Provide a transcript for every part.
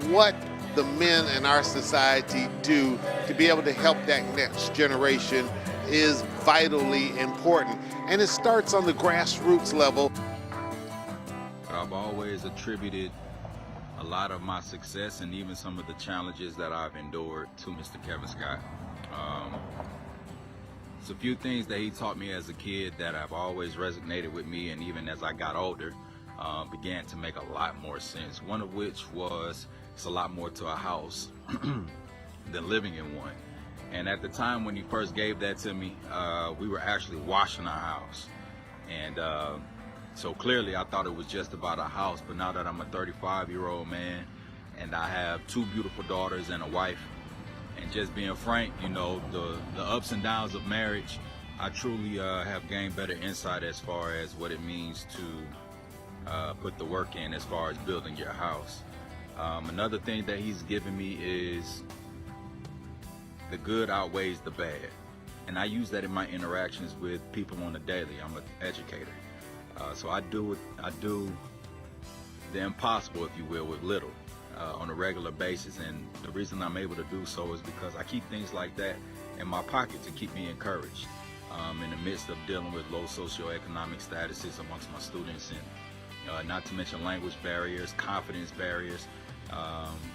what the men in our society do to be able to help that next generation is vitally important. And it starts on the grassroots level. I've always attributed a lot of my success and even some of the challenges that I've endured to Mr. Kevin Scott. It's a few things that he taught me as a kid that have always resonated with me, and even as I got older, began to make a lot more sense. One of which was it's a lot more to a house than living in one. And at the time when he first gave that to me, we were actually washing our house. And so clearly I thought it was just about a house, but now that I'm a 35-year-old man and I have 2 beautiful daughters and a wife, and just being frank, you know, the ups and downs of marriage, I truly have gained better insight as far as what it means to put the work in as far as building your house. Another thing that he's given me is the good outweighs the bad. And I use that in my interactions with people on the daily. I'm an educator. So I do the impossible, if you will, with little on a regular basis. And the reason I'm able to do so is because I keep things like that in my pocket to keep me encouraged in the midst of dealing with low socioeconomic statuses amongst my students, and not to mention language barriers, confidence barriers.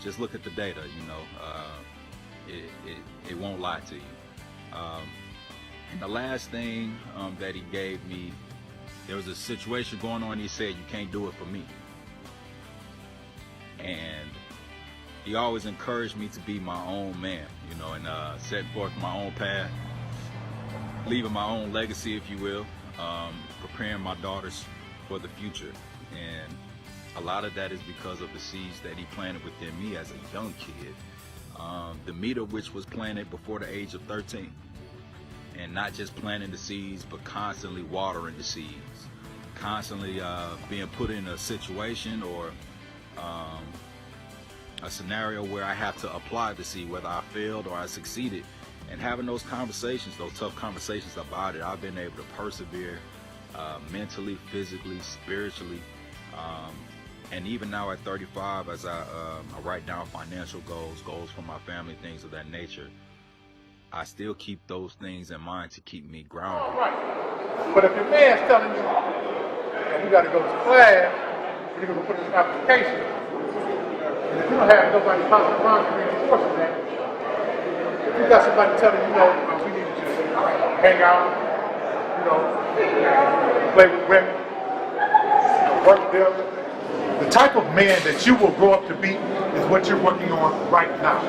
Just look at the data, you know, it won't lie to you. And the last thing that he gave me, there was a situation going on, he said, you can't do it for me. And he always encouraged me to be my own man, you know, and set forth my own path, leaving my own legacy, if you will, preparing my daughters for the future. And a lot of that is because of the seeds that he planted within me as a young kid, the meat of which was planted before the age of 13. And not just planting the seeds, but constantly watering the seeds, constantly being put in a situation or a scenario where I have to apply the seed, whether I failed or I succeeded. And having those conversations, those tough conversations about it, I've been able to persevere mentally, physically, spiritually. And even now at 35, as I write down financial goals for my family, things of that nature, I still keep those things in mind to keep me grounded. All right. But if your man's telling you that you got to go to class, you're going to put in an application, and if you don't have nobody positive around you reinforcing that, if you got somebody telling you, we need to just hang out, play with women, work there. The type of man that you will grow up to be is what you're working on right now.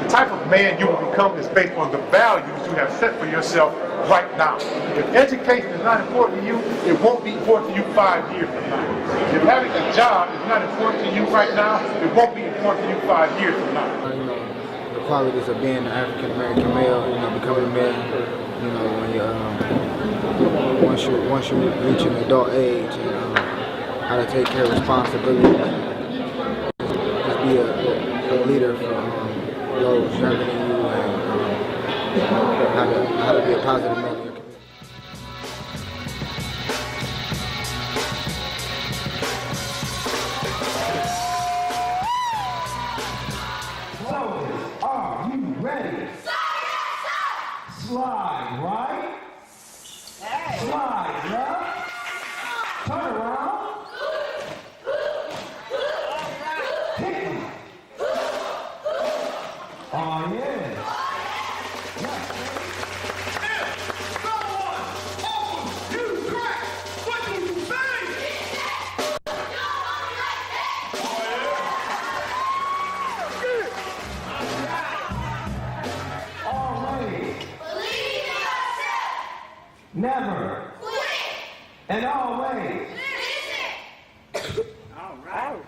The type of man you will become is based on the values you have set for yourself right now. If education is not important to you, it won't be important to you 5 years from now. If having a job is not important to you right now, it won't be important to you 5 years from now. The qualities of being an African American male, becoming a man, when once you reach an adult age, how to take care of responsibilities, just be a leader for those younger than you, and how to be a positive man in your community. So, are you ready? Slide right, slide left, turn around. Oh, yeah. If someone offers you crack, what do you say? Always. Believe in yourself. Never. Quit. And always. Listen. All right.